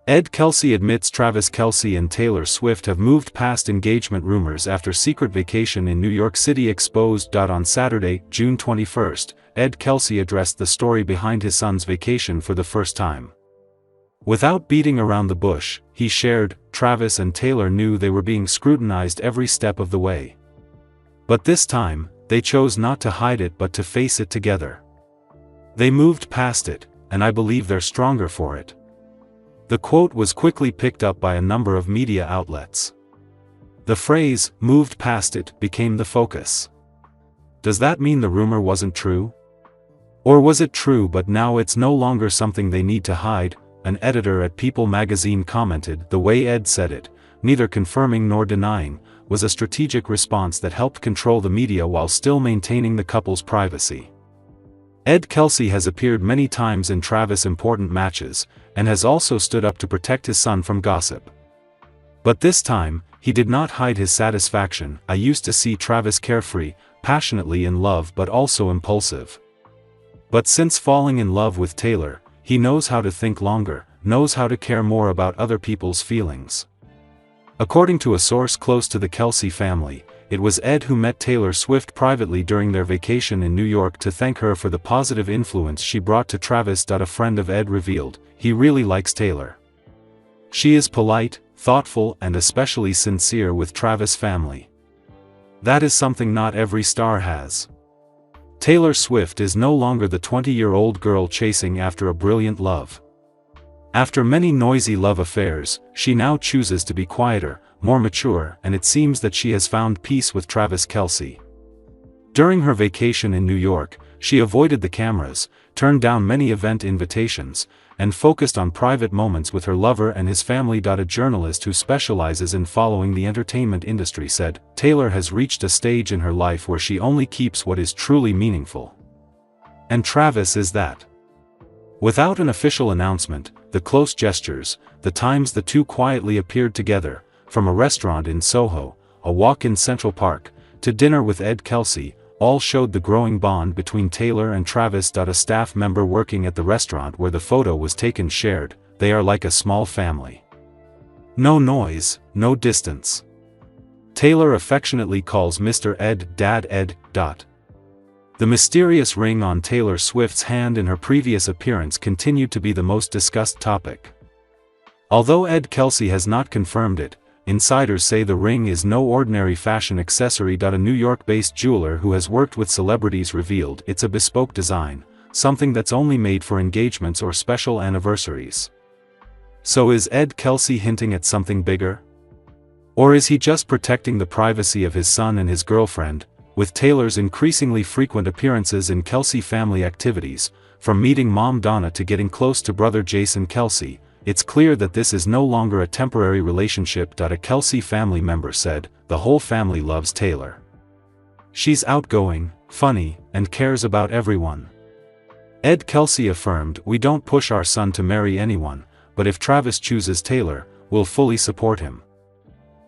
Kelsey admits Travis Kelce and Taylor Swift have moved past engagement rumors after secret vacation in New York City exposed. On Saturday, June 21, Kelsey addressed the story behind his son's vacation for the first time. Without beating around the bush, he shared, Travis and Taylor knew they were being scrutinized every step of the way. But this time, they chose not to hide it but to face it together. They moved past it, and I believe they're stronger for it. The quote was quickly picked up by a number of media outlets. The phrase, moved past it, became the focus. Does that mean the rumor wasn't true? Or was it true but now it's no longer something they need to hide? An editor at People magazine commented, the way Ed said it, neither confirming nor denying, was a strategic response that helped control the media while still maintaining the couple's privacy. Kelsey has appeared many times in Travis' important matches, and has also stood up to protect his son from gossip. But this time, he did not hide his satisfaction. I used to see Travis carefree, passionately in love but also impulsive. But since falling in love with Taylor, he knows how to think longer, knows how to care more about other people's feelings. According to a source close to the Kelce family, it was Ed who met Taylor Swift privately during their vacation in New York to thank her for the positive influence she brought to Travis. A friend of Ed revealed, he really likes Taylor. She is polite, thoughtful and especially sincere with Travis' family. That is something not every star has. Taylor Swift is no longer the 20-year-old girl chasing after a brilliant love. After many noisy love affairs, she now chooses to be quieter, more mature, and it seems that she has found peace with Travis Kelce. During her vacation in New York, she avoided the cameras, turned down many event invitations, and focused on private moments with her lover and his family. A journalist who specializes in following the entertainment industry said, Taylor has reached a stage in her life where she only keeps what is truly meaningful. And Travis is that. Without an official announcement, the close gestures, the times the two quietly appeared together, from a restaurant in Soho, a walk in Central Park, to dinner with Kelsey, all showed the growing bond between Taylor and Travis. A staff member working at the restaurant where the photo was taken shared, they are like a small family. No noise, no distance. Taylor affectionately calls Mr. Ed Dad Ed. The mysterious ring on Taylor Swift's hand in her previous appearance continued to be the most discussed topic. Although Kelsey has not confirmed it, insiders say the ring is no ordinary fashion accessory. A New York-based jeweler who has worked with celebrities revealed it's a bespoke design, something that's only made for engagements or special anniversaries. So is Kelsey hinting at something bigger? Or is he just protecting the privacy of his son and his girlfriend? With Taylor's increasingly frequent appearances in Kelce family activities, from meeting mom Donna to getting close to brother Jason Kelce, it's clear that this is no longer a temporary relationship. A Kelce family member said, the whole family loves Taylor. She's outgoing, funny, and cares about everyone. Kelce affirmed, we don't push our son to marry anyone, but if Travis chooses Taylor, we'll fully support him.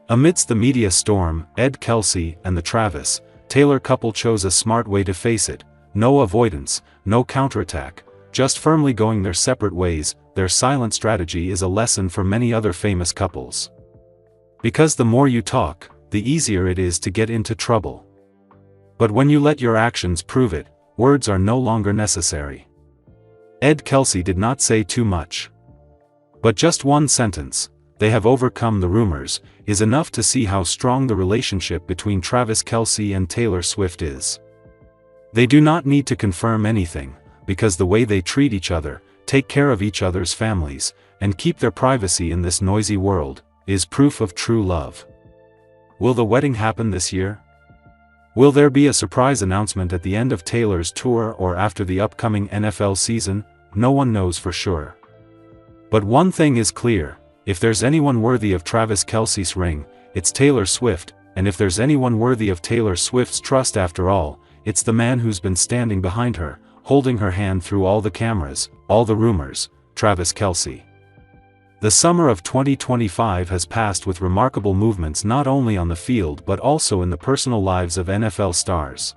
Amidst the media storm, Kelce and the Travis Taylor couple chose a smart way to face it, no avoidance, no counterattack, just firmly going their separate ways. Their silent strategy is a lesson for many other famous couples. Because the more you talk, the easier it is to get into trouble. But when you let your actions prove it, words are no longer necessary. Kelce did not say too much. But just one sentence, they have overcome the rumors, is enough to see how strong the relationship between Travis Kelce and Taylor Swift is. They do not need to confirm anything, because the way they treat each other, take care of each other's families, and keep their privacy in this noisy world, is proof of true love. Will the wedding happen this year? Will there be a surprise announcement at the end of Taylor's tour or after the upcoming NFL season? No one knows for sure. But one thing is clear. If there's anyone worthy of Travis Kelce's ring, it's Taylor Swift, and if there's anyone worthy of Taylor Swift's trust after all, it's the man who's been standing behind her, holding her hand through all the cameras, all the rumors, Travis Kelce. The summer of 2025 has passed with remarkable movements not only on the field but also in the personal lives of NFL stars.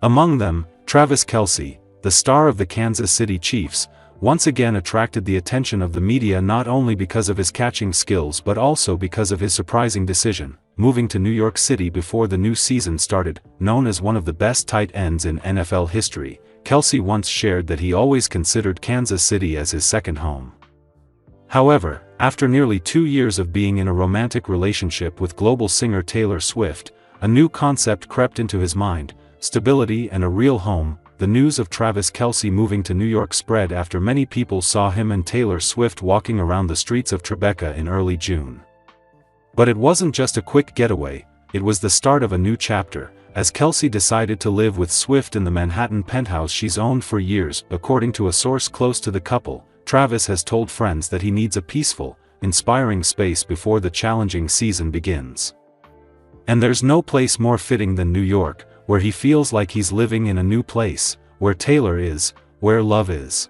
Among them, Travis Kelce, the star of the Kansas City Chiefs, once again attracted the attention of the media not only because of his catching skills but also because of his surprising decision, moving to New York City before the new season started. Known as one of the best tight ends in NFL history, Kelce once shared that he always considered Kansas City as his second home. However, after nearly 2 years of being in a romantic relationship with global singer Taylor Swift, a new concept crept into his mind: stability and a real home. The news of Travis Kelce moving to New York spread after many people saw him and Taylor Swift walking around the streets of Tribeca in early June. But it wasn't just a quick getaway, it was the start of a new chapter, as Kelsey decided to live with Swift in the Manhattan penthouse she's owned for years. According to a source close to the couple, Travis has told friends that he needs a peaceful, inspiring space before the challenging season begins. And there's no place more fitting than New York, where he feels like he's living in a new place, where Taylor is, where love is.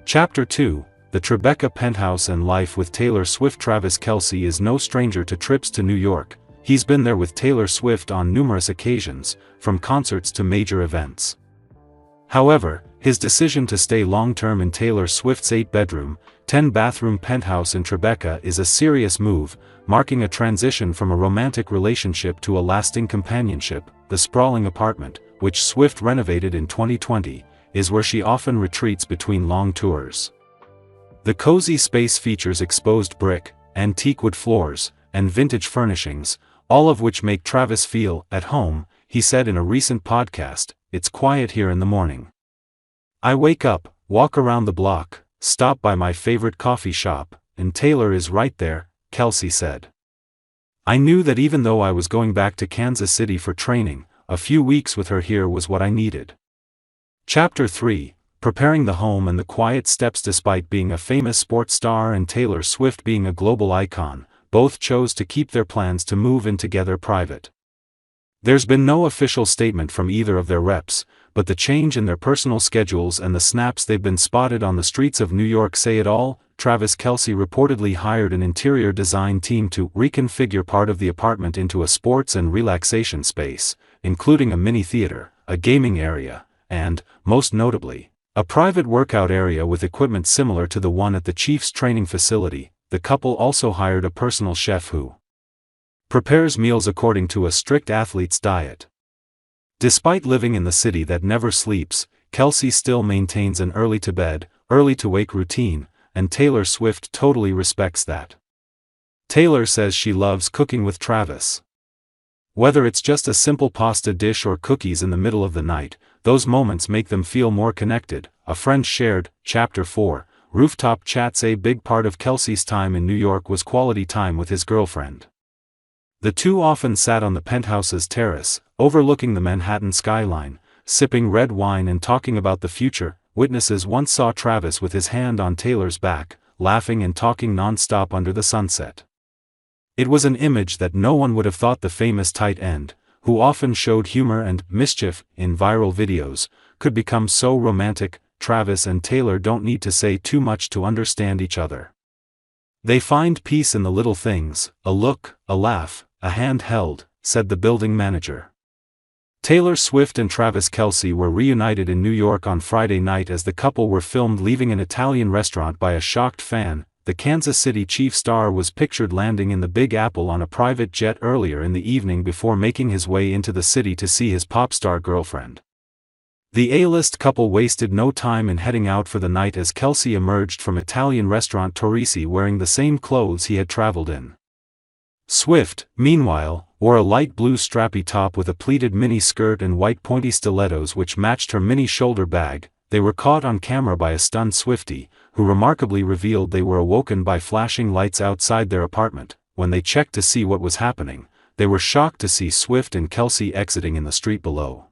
Chapter 2: The Tribeca Penthouse and Life with Taylor Swift. Travis Kelce is no stranger to trips to New York. He's been there with Taylor Swift on numerous occasions, from concerts to major events. However, his decision to stay long-term in Taylor Swift's 8-bedroom, 10-bathroom penthouse in Tribeca is a serious move, marking a transition from a romantic relationship to a lasting companionship. The sprawling apartment, which Swift renovated in 2020, is where she often retreats between long tours. The cozy space features exposed brick, antique wood floors, and vintage furnishings, all of which make Travis feel at home. He said in a recent podcast, "It's quiet here in the morning. I wake up, walk around the block, stop by my favorite coffee shop, and Taylor is right there," Kelsey said. "I knew that even though I was going back to Kansas City for training, a few weeks with her here was what I needed." Chapter 3: Preparing the home and the quiet steps. Despite being a famous sports star and Taylor Swift being a global icon, both chose to keep their plans to move in together private. There's been no official statement from either of their reps, but the change in their personal schedules and the snaps they've been spotted on the streets of New York say it all. Travis Kelce reportedly hired an interior design team to reconfigure part of the apartment into a sports and relaxation space, including a mini theater, a gaming area, and, most notably, a private workout area with equipment similar to the one at the Chiefs training facility. The couple also hired a personal chef who prepares meals according to a strict athlete's diet. Despite living in the city that never sleeps, Kelce still maintains an early-to-bed, early-to-wake routine, and Taylor Swift totally respects that. Taylor says she loves cooking with Travis. Whether it's just a simple pasta dish or cookies in the middle of the night, those moments make them feel more connected, a friend shared. Chapter 4: Rooftop Chats. A big part of Kelce's time in New York was quality time with his girlfriend. The two often sat on the penthouse's terrace, overlooking the Manhattan skyline, sipping red wine and talking about the future. Witnesses once saw Travis with his hand on Taylor's back, laughing and talking non-stop under the sunset. It was an image that no one would have thought the famous tight end, who often showed humor and mischief in viral videos, could become so romantic. Travis and Taylor don't need to say too much to understand each other. They find peace in the little things: a look, a laugh, a hand held, said the building manager. Taylor Swift and Travis Kelce were reunited in New York on Friday night as the couple were filmed leaving an Italian restaurant by a shocked fan. The Kansas City Chiefs star was pictured landing in the Big Apple on a private jet earlier in the evening before making his way into the city to see his pop star girlfriend. The A-list couple wasted no time in heading out for the night as Kelce emerged from Italian restaurant Torrisi wearing the same clothes he had traveled in. Swift, meanwhile, wore a light blue strappy top with a pleated mini skirt and white pointy stilettos which matched her mini shoulder bag. They were caught on camera by a stunned Swiftie, who remarkably revealed they were awoken by flashing lights outside their apartment. When they checked to see what was happening, they were shocked to see Swift and Kelce exiting in the street below.